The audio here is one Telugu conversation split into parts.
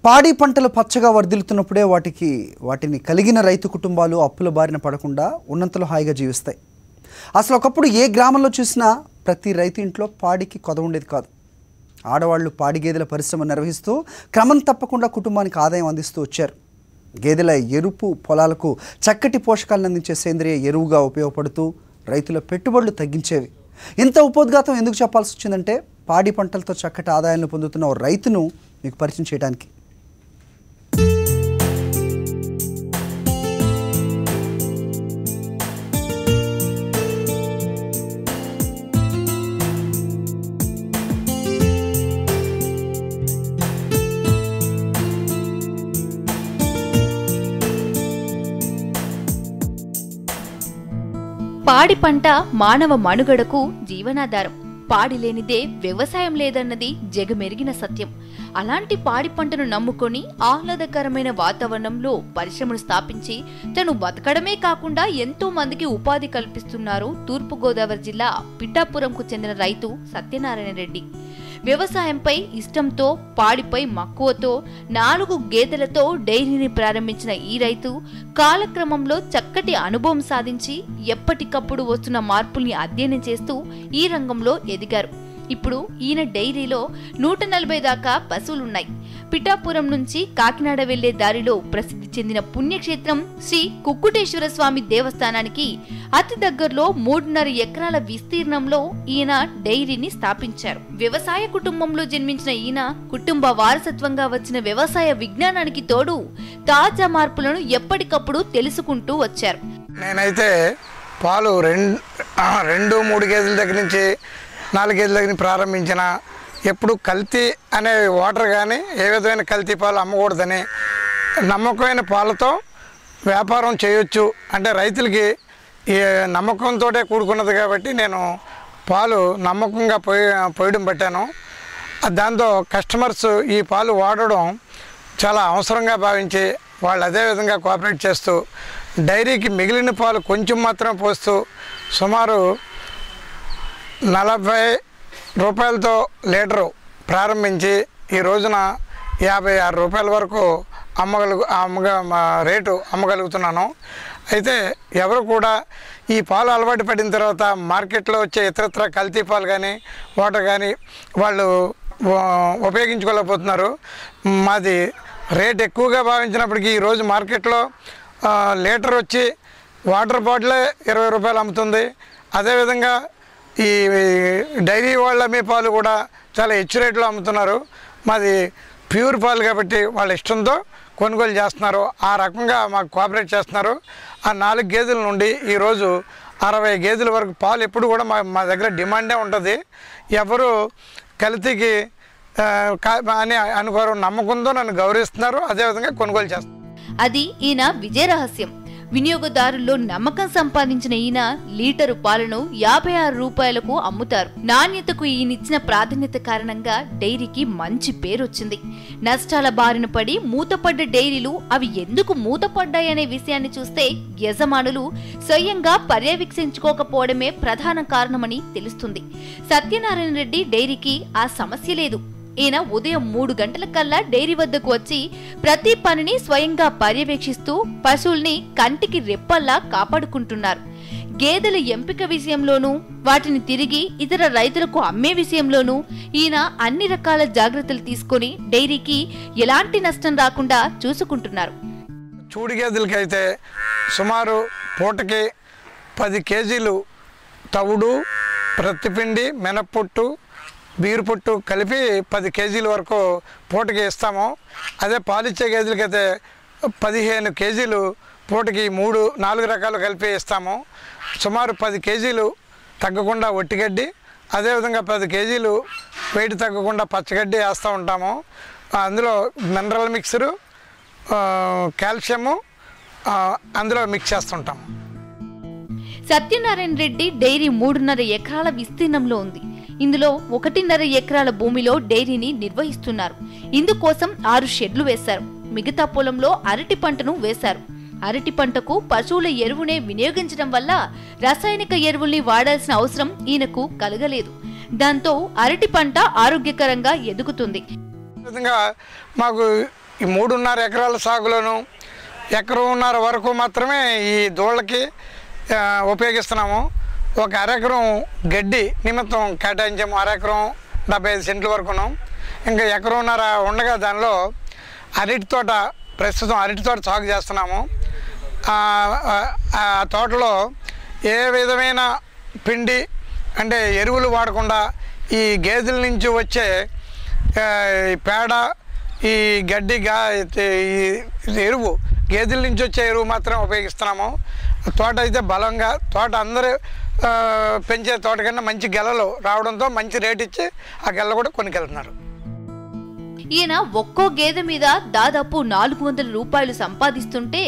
పాడి పంటలు పచ్చగా వర్ధిల్లుతున్నప్పుడే వాటిని కలిగిన రైతు కుటుంబాలు అప్పుల బారిన పడకుండా ఉన్నంతలో హాయిగా జీవిస్తాయి. అసలు ఒకప్పుడు ఏ గ్రామంలో చూసినా ప్రతి రైతు ఇంట్లో పాడికి కొద ఉండేది కాదు. ఆడవాళ్లు పాడి గేదెల పరిశ్రమ నిర్వహిస్తూ క్రమం తప్పకుండా కుటుంబానికి ఆదాయం అందిస్తూ వచ్చారు. గేదెల ఎరుపు పొలాలకు చక్కటి పోషకాలను అందించే సేంద్రియ ఎరువుగా ఉపయోగపడుతూ రైతుల పెట్టుబడులు తగ్గించేవి. ఇంత ఉపోద్ఘాతం ఎందుకు చెప్పాల్సి వచ్చిందంటే పాడి పంటలతో చక్కటి ఆదాయాలను పొందుతున్న ఓ రైతును మీకు పరిచయం చేయడానికి. పాడి పంట మానవ మనుగడకు జీవనాధారం. పాడి లేనిదే వ్యవసాయం లేదన్నది జగమెరిగిన సత్యం. అలాంటి పాడి పంటను నమ్ముకొని ఆహ్లాదకరమైన వాతావరణంలో పరిశ్రమను స్థాపించి తను బతకడమే కాకుండా ఎంతో మందికి ఉపాధి కల్పిస్తున్నారు తూర్పుగోదావరి జిల్లా పిఠాపురంకు చెందిన రైతు సత్యనారాయణ రెడ్డి. వ్యవసాయంపై ఇష్టంతో, పాడిపై మక్కువతో 4 గేదెలతో డైరీని ప్రారంభించిన ఈ రైతు కాలక్రమంలో చక్కటి అనుభవం సాధించి ఎప్పటికప్పుడు వస్తున్న మార్పుల్ని అధ్యయనం చేస్తూ ఈ రంగంలో ఎదిగారు. ఇప్పుడు ఈయన డైరీలో 140 దాకా పశువులున్నాయి. పిఠాపురం నుంచి కాకినాడ వెళ్లే దారిలో ప్రసిద్ధి చెందిన పుణ్యక్షేత్రం శ్రీ కుక్కుటేశ్వర స్వామి దేవస్థానానికి అతి దగ్గరలో 3.5 ఎకరాల విస్తీర్ణంలో ఈయన డైరీని స్థాపించారు. వ్యవసాయ కుటుంబంలో జన్మించిన ఈయన కుటుంబ వారసత్వంగా వచ్చిన వ్యవసాయ విజ్ఞానానికి తోడు తాజా మార్పులను ఎప్పటికప్పుడు తెలుసుకుంటూ వచ్చారు. నేనైతే పాలు 2-3 గేదెల దగ్గర నుంచి 4 గేదెల దగ్గర ప్రారంభించిన ఎప్పుడు కల్తీ అనే వాటర్ కానీ ఏ విధమైన కల్తీ పాలు అమ్మకూడదని నమ్మకమైన పాలతో వ్యాపారం చేయొచ్చు అంటే రైతులకి ఈ నమ్మకంతో కూడుకున్నది కాబట్టి నేను పాలు నమ్మకంగా పోయడం పెట్టాను. దాంతో కస్టమర్స్ ఈ పాలు వాడడం చాలా అవసరంగా భావించి వాళ్ళు అదేవిధంగా కోఆపరేట్ చేస్తూ డైరీకి మిగిలిన పాలు కొంచెం మాత్రం పోస్తూ సుమారు 40 రూపాయలతో లీటరు ప్రారంభించి ఈ రోజున 56 రూపాయల వరకు రేటు అమ్మగలుగుతున్నాను. అయితే ఎవరు కూడా ఈ పాలు అలవాటు పడిన తర్వాత మార్కెట్లో వచ్చే ఇతరత్ర కల్తీ పాలు కానీ వాటర్ కానీ వాళ్ళు ఉపయోగించుకోలేకపోతున్నారు. మాది రేట్ ఎక్కువగా భావించినప్పటికీ ఈరోజు మార్కెట్లో లీటర్ వచ్చి వాటర్ బాటిలే 20 రూపాయలు అమ్ముతుంది. అదేవిధంగా ఈ డైరీ వాళ్ళ మీ పాలు కూడా చాలా హెచ్చు రేట్లో అమ్ముతున్నారు. మాది ప్యూర్ పాలు కాబట్టి వాళ్ళ ఇష్టంతో కొనుగోలు చేస్తున్నారు. ఆ రకంగా మాకు కోఆపరేట్ చేస్తున్నారు. ఆ 4 గేదెల నుండి ఈరోజు 60 గేదెల వరకు పాలు ఎప్పుడు కూడా మా దగ్గర డిమాండే ఉంటుంది. ఎవరు కల్తీకి అని అనుకోరు, నమ్మకంతో నన్ను గౌరవిస్తున్నారు, అదేవిధంగా కొనుగోలు చేస్తున్నారు. అది ఈయన విజయ రహస్యం. వినియోగదారుల్లో నమ్మకం సంపాదించిన ఈయన లీటరు పాలను 56 రూపాయలకు అమ్ముతారు. నాణ్యతకు ఈయనిచ్చిన ప్రాధాన్యత కారణంగా డైరీకి మంచి పేరొచ్చింది. నష్టాల బారిన పడి మూతపడ్డ డైరీలు అవి ఎందుకు మూతపడ్డాయనే విషయాన్ని చూస్తే యజమానులు స్వయంగా పర్యవేక్షించుకోకపోవడమే ప్రధాన కారణమని తెలుస్తుంది. సత్యనారాయణ రెడ్డి డైరీకి ఆ సమస్య లేదు. ఈయన ఉదయం 3 గంటల కల్లా డైరీ వద్దకు వచ్చి ప్రతి పనిని స్వయంగా పర్యవేక్షిస్తూ పశువుల్ని కంటికి రెప్పల్లా కాపాడుకుంటున్నారు. గేదెల ఎంపిక విషయంలోనూ వాటిని తిరిగి ఇతర రైతులకు అమ్మే విషయంలోనూ ఈయన అన్ని రకాల జాగ్రత్తలు తీసుకొని డైరీకి ఎలాంటి నష్టం రాకుండా చూసుకుంటున్నారు. చూడి గేదెలకైతే సుమారు పూటకి 10 కేజీలు తవుడు, ప్రత్తిపిండి, మినప్పొట్టు, బీరు పొట్టు కలిపి 10 కేజీల వరకు పూటకి ఇస్తాము. అదే పాలిచ్చే గేదెలకైతే 15 కేజీలు పూటకి 3-4 రకాలు కలిపి ఇస్తాము. సుమారు 10 కేజీలు తగ్గకుండా ఒట్టిగడ్డి, అదేవిధంగా 10 కేజీలు వెయిట్ తగ్గకుండా పచ్చగడ్డి వేస్తూ ఉంటాము. అందులో మినరల్ మిక్సరు, కాల్షియము అందులో మిక్స్ చేస్తుంటాము. సత్యనారాయణ రెడ్డి డైరీ 3.5 ఎకరాల విస్తీర్ణంలో ఉంది. ఇందులో 1.5 ఎకరాల భూమిలో డైరీని నిర్వహిస్తున్నారు. ఇందుకోసం 6 షెడ్లు వేశారు. మిగతా పొలంలో అరటి పంటను వేశారు. అరటి పంటకు పశువుల ఎరువునే వినియోగించడం వల్ల రసాయనిక ఎరువుల్ని వాడాల్సిన అవసరం ఈయనకు కలగలేదు. దాంతో అరటి పంట ఆరోగ్యకరంగా ఎదుగుతుంది. మాకు ఈ 3.5 ఎకరాల సాగులోను ఎకరంన్నర వరకు మాత్రమే ఈ దూళ్ళకి ఉపయోగిస్తున్నాము. ఒక అరెకరం గడ్డి నిమిత్తం కేటాయించాము. అరెకరం 75 సెంట్ల వరకును. ఇంకా ఎకరంన్నర ఉండగా దానిలో అరటి తోట, ప్రస్తుతం అరటి తోట సాగు చేస్తున్నాము. ఆ తోటలో ఏ విధమైన పిండి అంటే ఎరువులు వాడకుండా ఈ గేదెల నుంచి వచ్చే పేడ, ఈ గడ్డి, ఈ ఎరువు, గేదెల నుంచి వచ్చే ఎరువు మాత్రం ఉపయోగిస్తున్నాము. తోట అయితే బలంగా, తోట అందరూ పెంచే తోట కన్నా మంచి గెలలు రావడంతో మంచి రేట్ ఇచ్చి ఆ గెల కూడా కొనుకెళ్తున్నారు. ఈయన ఒక్కో గేదె మీద దాదాపు 400 రూపాయలు సంపాదిస్తుంటే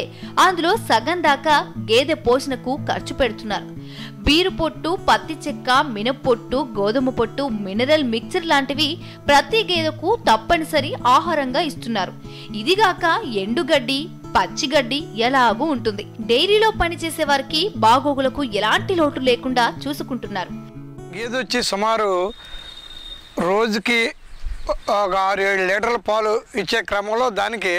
అందులో సగం దాకా గేదె పోషణకు ఖర్చు పెడుతున్నారు. బీరు పొట్టు, పత్తి చెక్క, మినప్పొట్టు, గోధుమ పొట్టు, మినరల్ మిక్చర్ లాంటివి ప్రతి గేదెకు తప్పనిసరి ఆహారంగా ఇస్తున్నారు. ఇదిగాక ఎండుగడ్డి, పచ్చిగడ్డి ఎలాగూ ఉంటుంది. డైరీలో పనిచేసే వారికి బాగోగులకు ఎలాంటి లోటు లేకుండా చూసుకుంటున్నారు. గేదె వచ్చి సుమారు రోజుకి ఒక 6-7 లీటర్ల పాలు ఇచ్చే క్రమంలో దానికి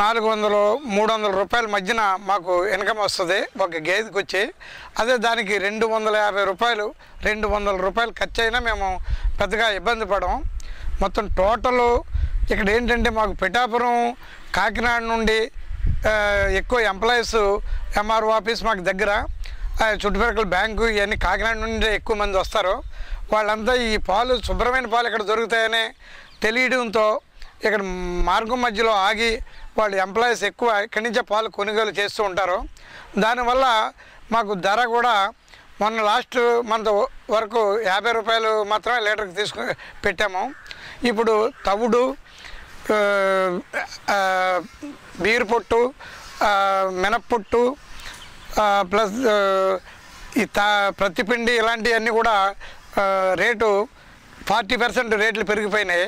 400-300 రూపాయల మధ్యన మాకు ఇన్కమ్ వస్తుంది ఒక గేదెకి వచ్చి. అదే దానికి 250 రూపాయలు, 200 రూపాయలు ఖర్చు అయినా మేము పెద్దగా ఇబ్బంది పడము. మొత్తం టోటలు ఇక్కడ ఏంటంటే మాకు పిఠాపురం, కాకినాడ నుండి ఎక్కువ ఎంప్లాయీస్, ఎంఆర్ఓ ఆఫీస్ మాకు దగ్గర, చుట్టుపక్కల బ్యాంకు, ఇవన్నీ కాకినాడ నుండి ఎక్కువ మంది వస్తారు. వాళ్ళంతా ఈ పాలు, శుభ్రమైన పాలు ఇక్కడ దొరుకుతాయని తెలియడంతో ఇక్కడ మార్గం మధ్యలో ఆగి వాళ్ళు ఎంప్లాయీస్ ఎక్కువ ఇక్కడి నుంచే పాలు కొనుగోలు చేస్తూ ఉంటారు. దానివల్ల మాకు ధర కూడా మొన్న లాస్ట్ మంత్ వరకు 50 రూపాయలు మాత్రమే లీటర్కి పెట్టాము. ఇప్పుడు తవుడు, బీరు పొట్టు, మినప్పొట్టు ప్లస్ ఈ ప్రతిపిండి ఇలాంటివన్నీ కూడా రేటు 40% రేట్లు పెరిగిపోయినాయి.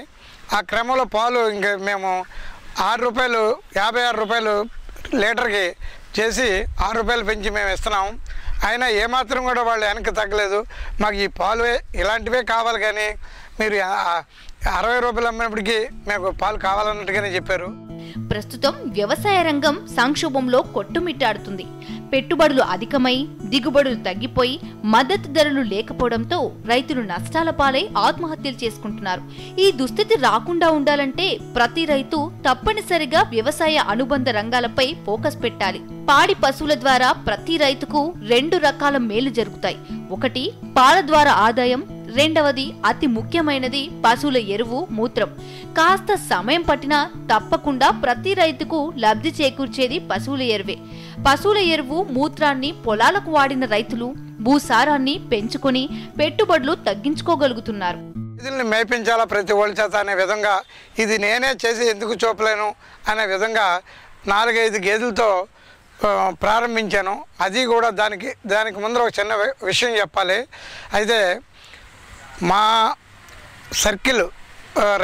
ఆ క్రమంలో పాలు ఇంకా మేము 6 రూపాయలు, 56 రూపాయలు లీటర్కి చేసి 6 రూపాయలు పెంచి మేము ఇస్తున్నాం. అయినా ఏమాత్రం కూడా వాళ్ళు వెనక్కి తగ్గలేదు. మాకు ఈ పాలు ఇలాంటివే కావాలి, కానీ మీరు 60 రూపాయలు అమ్మినప్పటికీ మాకు పాలు కావాలన్నట్టుగానే చెప్పారు. ప్రస్తుతం వ్యవసాయ రంగం సంక్షోభంలో కొట్టుమిట్టాడుతుంది. పెట్టుబడులు అధికమై దిగుబడులు తగ్గిపోయి మద్దతు ధరలు లేకపోవడంతో రైతులు నష్టాల పాలై ఆత్మహత్యలు చేసుకుంటున్నారు. ఈ దుస్థితి రాకుండా ఉండాలంటే ప్రతి రైతు తప్పనిసరిగా వ్యవసాయ అనుబంధ రంగాలపై ఫోకస్ పెట్టాలి. పాడి పశువుల ద్వారా ప్రతి రైతుకు 2 రకాల మేలు జరుగుతాయి. ఒకటి పాల ద్వారా ఆదాయం, రెండవది అతి ముఖ్యమైనది పశువుల ఎరువు, మూత్రం. కాస్త సమయం పట్టినా తప్పకుండా ప్రతి రైతుకు లబ్ధి చేకూర్చేది పశువుల ఎరువే. పశువుల ఎరువు, మూత్రాన్ని పొలాలకు వాడిన రైతులు భూసారాన్ని పెంచుకొని పెట్టుబడులు తగ్గించుకోగలుగుతున్నారు. గేదెల్ని మేపించాలా ప్రతి ఒళ్ళ చేత అనే విధంగా, ఇది నేనే చేసి ఎందుకు చూపలేను అనే విధంగా 4-5 గేదెలతో ప్రారంభించాను. అది కూడా దానికి ముందర ఒక చిన్న విషయం చెప్పాలి. అయితే మా సర్కిల్,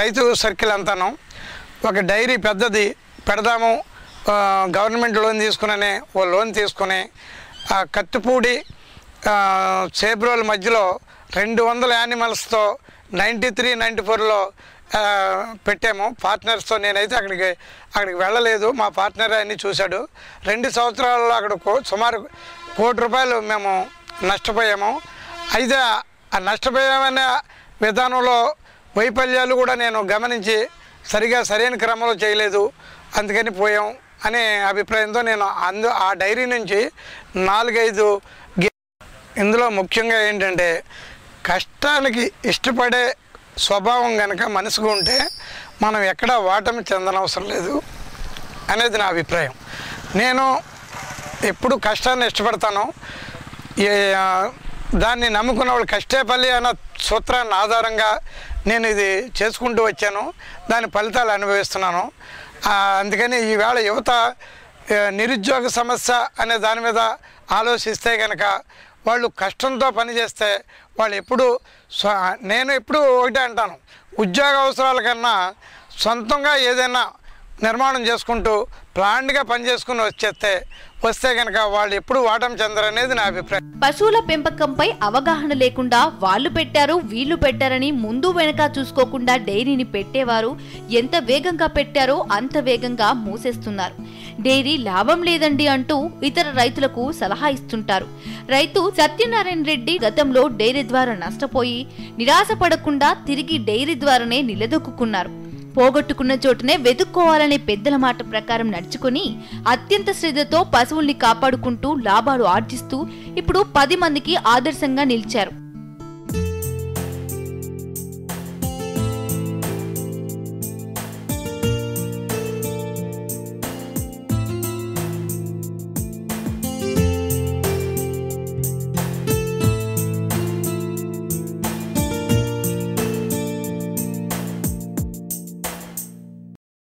రైతు సర్కిల్ అంతాను ఒక డైరీ పెద్దది పెడదాము, గవర్నమెంట్ లోన్ తీసుకునే లోన్ తీసుకుని కత్తిపూడి, చేబ్రోల్ మధ్యలో 200 యానిమల్స్తో 93-94లో పెట్టాము పార్ట్నర్స్తో. నేనైతే అక్కడికి వెళ్ళలేదు, మా పార్ట్నర్ అన్నీ చూశాడు. 2 సంవత్సరాల్లో అక్కడ సుమారు ₹1 కోటి మేము నష్టపోయాము. అయితే ఆ నష్టపోయామనే విధానంలో వైఫల్యాలు కూడా నేను గమనించి సరైన క్రమంలో చేయలేదు, అందుకని పోయాం అనే అభిప్రాయంతో నేను ఆ డైరీ నుంచి 4-5 ఇందులో ముఖ్యంగా ఏంటంటే కష్టానికి ఇష్టపడే స్వభావం కనుక మనసుకు ఉంటే మనం ఎక్కడా ఓటమి చెందనవసరం లేదు అనేది నా అభిప్రాయం. నేను ఎప్పుడు కష్టాన్ని ఇష్టపడతాను. దాన్ని నమ్ముకున్న వాళ్ళు కష్టేపల్లి అన్న సూత్రాన్ని ఆధారంగా నేను ఇది చేసుకుంటూ వచ్చాను, దాని ఫలితాలు అనుభవిస్తున్నాను. అందుకని ఈవేళ యువత నిరుద్యోగ సమస్య అనే దాని మీద ఆలోచిస్తే కనుక వాళ్ళు కష్టంతో పనిచేస్తే వాళ్ళు నేను ఎప్పుడు ఒకటే అంటాను, ఉద్యోగ అవసరాల కన్నా సొంతంగా ఏదైనా నిర్మాణం చేసుకుంటూ ప్లాన్డ్గా పనిచేసుకుని వస్తే కనుక వాళ్ళు ఎప్పుడు వాటం చెందరనేది నా అభిప్రాయం. పశువుల పెంపకంపై అవగాహన లేకుండా వాళ్ళు పెట్టారు వీళ్ళు పెట్టారని ముందు వెనక చూసుకోకుండా డైరీని పెట్టేవారు ఎంత వేగంగా పెట్టారో అంత వేగంగా మూసేస్తున్నారు. డైరీ లాభం లేదండి అంటూ ఇతర రైతులకు సలహా ఇస్తుంటారు. రైతు సత్యనారాయణ రెడ్డి గతంలో డైరీ ద్వారా నష్టపోయి నిరాశపడకుండా తిరిగి డైరీ ద్వారానే నిలదొక్కున్నారు. పోగొట్టుకున్న చోటనే వెతుక్కోవాలనే పెద్దల మాట ప్రకారం నడుచుకుని అత్యంత శ్రద్ధతో పశువుల్ని కాపాడుకుంటూ లాభాలు ఆర్జిస్తూ ఇప్పుడు 10 మందికి ఆదర్శంగా నిలిచారు.